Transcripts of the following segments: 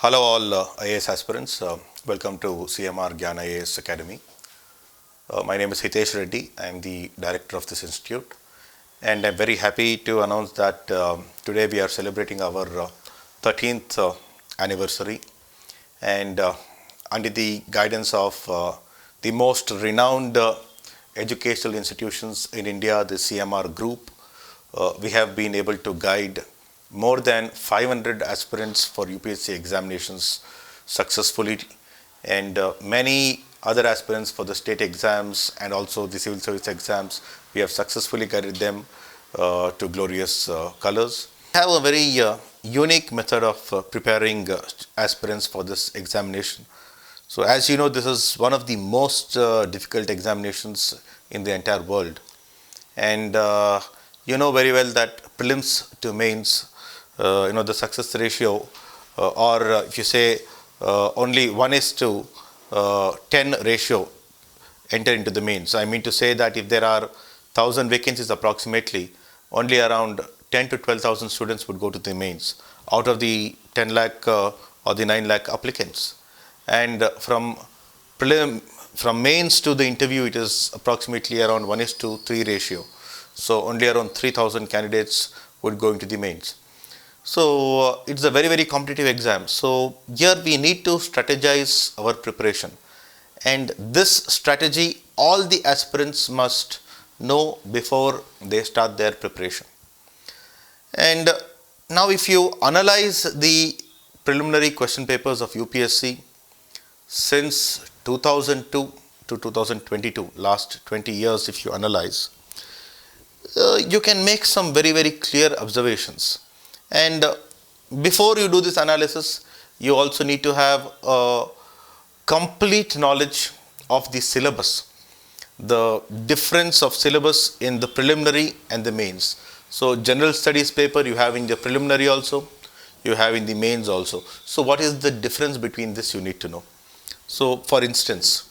Hello all IAS aspirants. Welcome to CMR Gyan IAS Academy. My name is Hitesh Reddy. I am the director of this institute, and I'm very happy to announce that today we are celebrating our 13th anniversary, and under the guidance of the most renowned educational institutions in India, the CMR group, we have been able to guide more than 500 aspirants for UPSC examinations successfully, and many other aspirants for the state exams and also the civil service exams. We have successfully guided them to glorious colors. We have a very unique method of preparing aspirants for this examination. So as you know, this is one of the most difficult examinations in the entire world, and you know very well that prelims to mains, the success ratio, or if you say only 1:10 ratio enter into the mains. I mean to say that if there are 1,000 vacancies approximately, only around 10 to 12,000 students would go to the mains out of the 10 lakh or the 9 lakh applicants. And from mains to the interview, it is approximately around 1:3 ratio. So only around 3,000 candidates would go into the mains. So it's a very, very competitive exam. So here we need to strategize our preparation. And this strategy, all the aspirants must know before they start their preparation. And now if you analyze the preliminary question papers of UPSC since 2002 to 2022, last 20 years if you analyze, you can make some very, very clear observations. And before you do this analysis, you also need to have a complete knowledge of the syllabus, the difference of syllabus in the preliminary and the mains. So general studies paper you have in the preliminary also, you have in the mains also. So what is the difference between this you need to know. So for instance,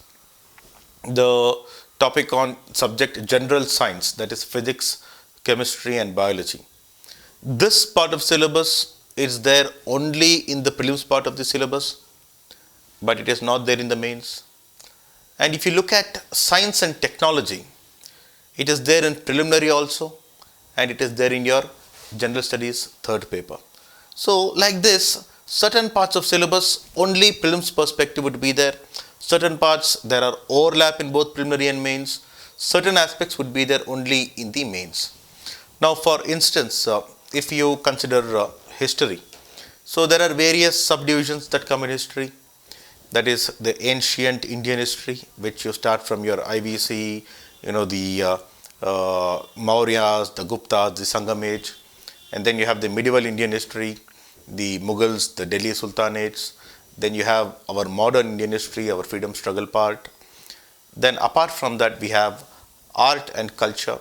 the topic on subject general science, that is physics, chemistry and biology. This part of syllabus is there only in the prelims part of the syllabus, but it is not there in the mains. And if you look at science and technology, it is there in preliminary also, and it is there in your general studies third paper. So like this, certain parts of syllabus only prelims perspective would be there. Certain parts there are overlap in both preliminary and mains. Certain aspects would be there only in the mains. Now for instance, if you consider history, so there are various subdivisions that come in history. That is the ancient Indian history, which you start from your IVC, the Mauryas, the Guptas, the Sangam age. And then you have the medieval Indian history, the Mughals, the Delhi Sultanates. Then you have our modern Indian history, our freedom struggle part. Then apart from that, we have art and culture.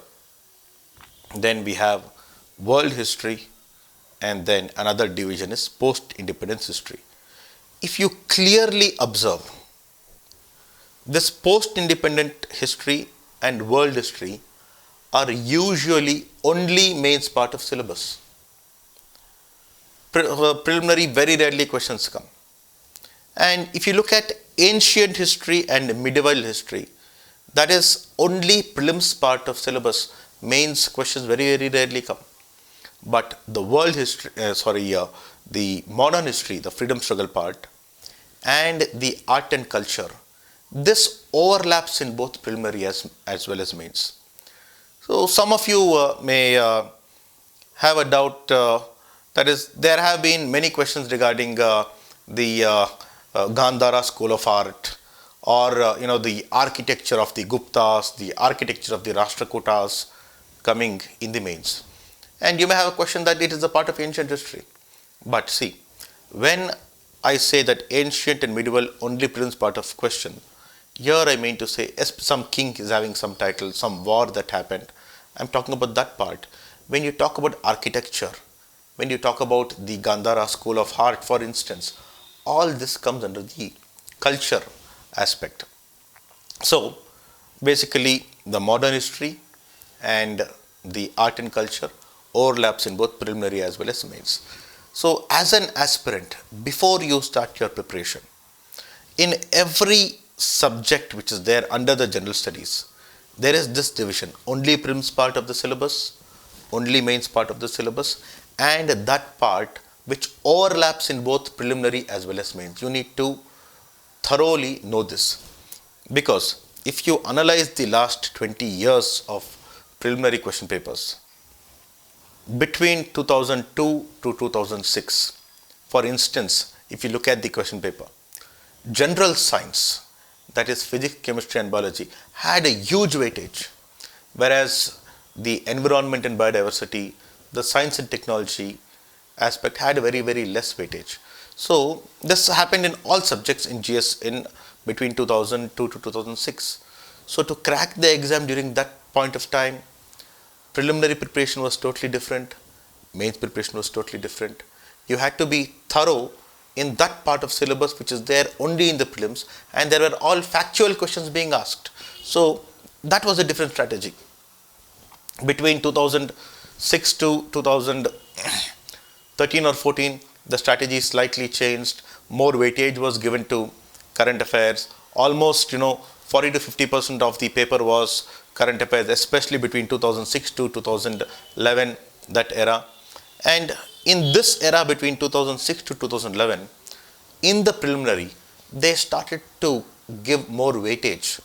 Then we have world history, and then another division is post-independence history. If you clearly observe, this post-independent history and world history are usually only mains part of syllabus. Preliminary, very rarely questions come. And if you look at ancient history and medieval history, that is only prelims part of syllabus. Mains questions very, very rarely come. But the world history, the modern history, the freedom struggle part, and the art and culture, this overlaps in both preliminary as well as mains. So some of you may have a doubt, that is, there have been many questions regarding the Gandhara school of art, or the architecture of the Guptas, the architecture of the Rashtrakutas coming in the mains. And you may have a question that it is a part of ancient history. But see, when I say that ancient and medieval only prelims part of question, here I mean to say some king is having some title, some war that happened. I'm talking about that part. When you talk about architecture, when you talk about the Gandhara school of art, for instance, all this comes under the culture aspect. So basically the modern history and the art and culture overlaps in both preliminary as well as mains. So as an aspirant, before you start your preparation, in every subject which is there under the general studies, there is this division: only prelims part of the syllabus, only mains part of the syllabus, and that part which overlaps in both preliminary as well as mains. You need to thoroughly know this, because if you analyze the last 20 years of preliminary question papers between 2002 to 2006, for instance, if you look at the question paper, general science, that is physics, chemistry and biology, had a huge weightage, whereas the environment and biodiversity, the science and technology aspect had a very less weightage. So this happened in all subjects in GS in between 2002 to 2006. So to crack the exam during that point of time, preliminary preparation was totally different, mains preparation was totally different. You had to be thorough in that part of syllabus which is there only in the prelims, and there were all factual questions being asked. So that was a different strategy. Between 2006 to 2013 or 14, the strategy slightly changed. More weightage was given to current affairs. Almost 40 to 50% of the paper was current affairs, especially between 2006 to 2011, that era. And in this era between 2006 to 2011, in the preliminary, they started to give more weightage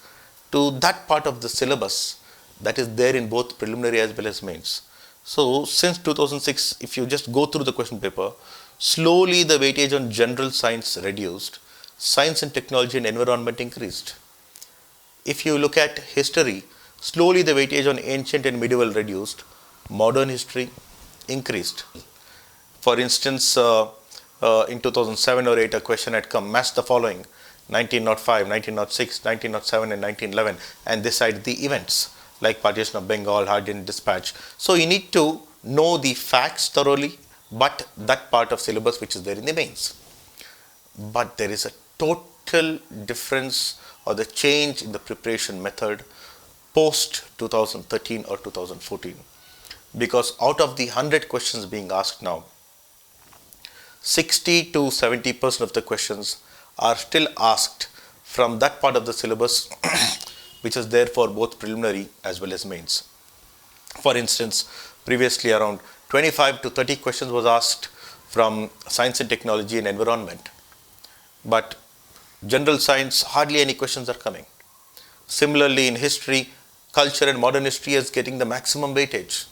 to that part of the syllabus that is there in both preliminary as well as mains. So since 2006, if you just go through the question paper, slowly the weightage on general science reduced, science and technology and environment increased. If you look at history, slowly the weightage on ancient and medieval reduced, modern history increased. For instance, in 2007 or 8, a question had come: match the following: 1905, 1906, 1907 and 1911, and decide the events like partition of Bengal, Hardin dispatch. So you need to know the facts thoroughly, but that part of syllabus which is there in the mains. But there is a total difference or the change in the preparation method post 2013 or 2014, because out of the 100 questions being asked now, 60 to 70% of the questions are still asked from that part of the syllabus which is there for both preliminary as well as mains. For instance, previously around 25 to 30 questions was asked from science and technology and environment, but general science, hardly any questions are coming. Similarly, in history, culture and modern history is getting the maximum weightage.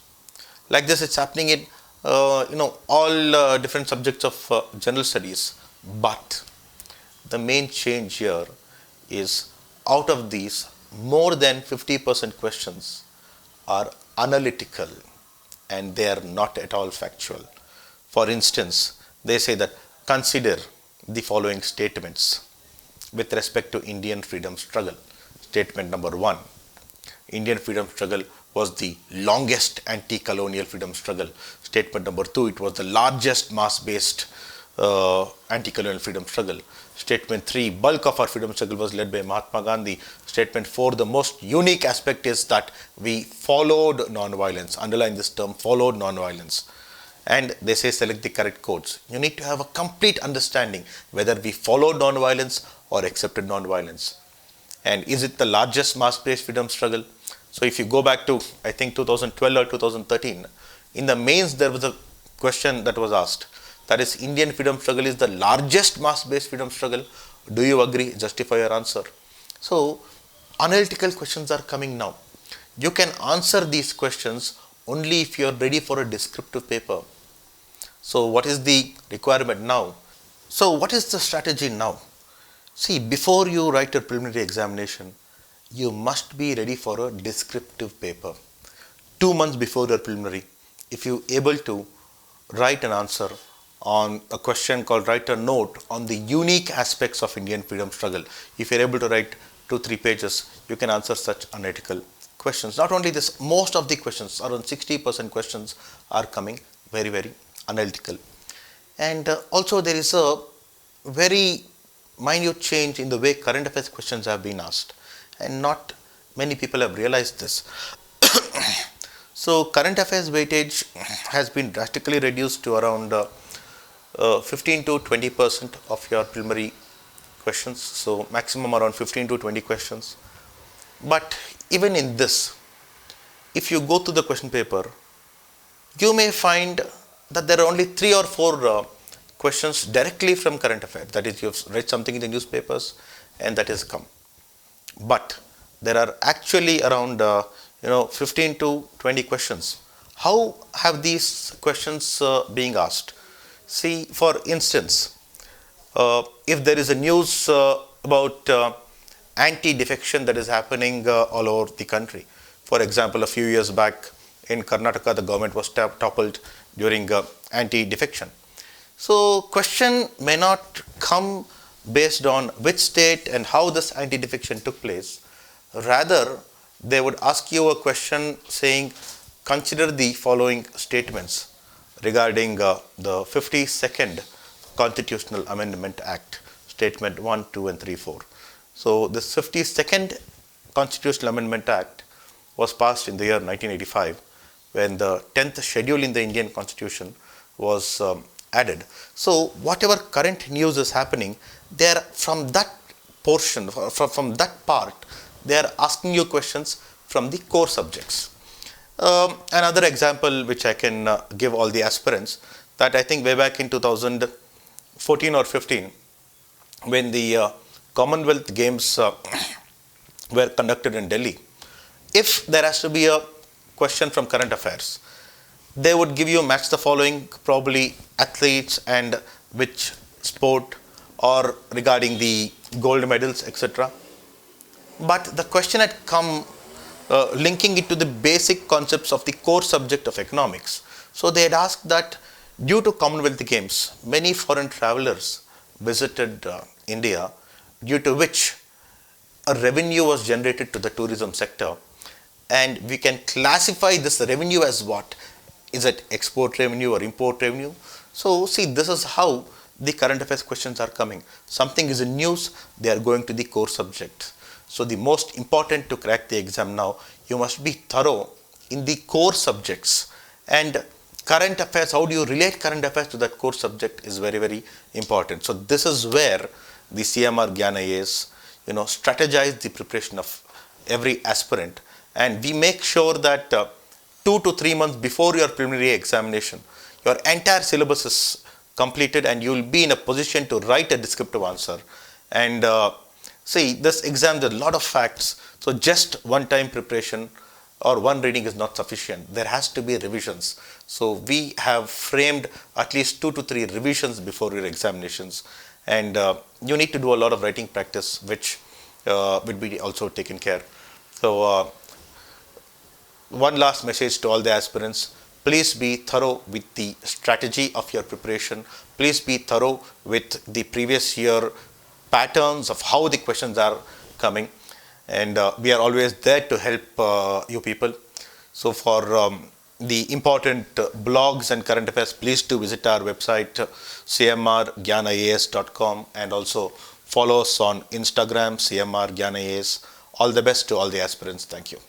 Like this, it's happening in all different subjects of general studies. But the main change here is, out of these, more than 50% questions are analytical and they are not at all factual. For instance, they say that consider the following statements with respect to Indian freedom struggle. Statement number 1: Indian freedom struggle was the longest anti-colonial freedom struggle. Statement number 2: it was the largest mass-based anti-colonial freedom struggle. Statement 3: bulk of our freedom struggle was led by Mahatma Gandhi. Statement 4: the most unique aspect is that we followed non-violence. Underline this term, followed non-violence. And they say select the correct quotes. You need to have a complete understanding whether we followed non-violence or accepted non-violence. And is it the largest mass-based freedom struggle? So if you go back to, I think, 2012 or 2013, in the mains there was a question that was asked. That is, Indian freedom struggle is the largest mass-based freedom struggle. Do you agree? Justify your answer. So analytical questions are coming now. You can answer these questions only if you are ready for a descriptive paper. So what is the requirement now? So what is the strategy now? See, before you write a preliminary examination, you must be ready for a descriptive paper. 2 months before your preliminary, if you are able to write an answer on a question called write a note on the unique aspects of Indian freedom struggle, if you are able to write 2-3 pages, you can answer such analytical questions. Not only this, most of the questions, around 60% questions, are coming very analytical. And also there is a very minute change in the way current affairs questions have been asked, and not many people have realized this. So current affairs weightage has been drastically reduced to around 15 to 20% of your preliminary questions, so maximum around 15 to 20 questions. But even in this, if you go to the question paper, you may find that there are only 3 or 4 questions directly from current affairs. That is, you've read something in the newspapers and that has come. But there are actually around 15 to 20 questions. How have these questions being asked? See, for instance, if there is a news about anti-defection that is happening all over the country. For example, a few years back in Karnataka, the government was toppled during anti-defection. So, question may not come based on which state and how this anti-defection took place. Rather, they would ask you a question saying, consider the following statements regarding the 52nd Constitutional Amendment Act, Statement 1, 2 and 3, 4. So, this 52nd Constitutional Amendment Act was passed in the year 1985 when the 10th schedule in the Indian Constitution was added. So, whatever current news is happening, they are from that portion, from that part, they are asking you questions from the core subjects. Another example which I can give all the aspirants, that I think way back in 2014 or 15, when the Commonwealth Games were conducted in Delhi, if there has to be a question from current affairs, they would give you match the following, probably athletes and which sport, or regarding the gold medals, etc. But the question had come linking it to the basic concepts of the core subject of economics. So they had asked that due to Commonwealth Games, many foreign travelers visited India, due to which a revenue was generated to the tourism sector, and we can classify this revenue as what? Is it export revenue or import revenue? So see, this is how the current affairs questions are coming. Something is in news, they are going to the core subject. So the most important to crack the exam now, you must be thorough in the core subjects, and current affairs, how do you relate current affairs to that core subject is very, very important. So this is where the CMR Gyan IAS, strategize the preparation of every aspirant, and we make sure that 2 to 3 months before your preliminary examination, your entire syllabus is completed and you will be in a position to write a descriptive answer. And see, this exam, there are a lot of facts, so just one time preparation or one reading is not sufficient. There has to be revisions. So we have framed at least 2 to 3 revisions before your examinations, and you need to do a lot of writing practice, which will be also taken care. So one last message to all the aspirants: please be thorough with the strategy of your preparation. Please be thorough with the previous year patterns of how the questions are coming, and we are always there to help you people. So for the important blogs and current affairs, please do visit our website cmrgyanias.com, and also follow us on Instagram, CMR Gyan IAS. All the best to all the aspirants. Thank you.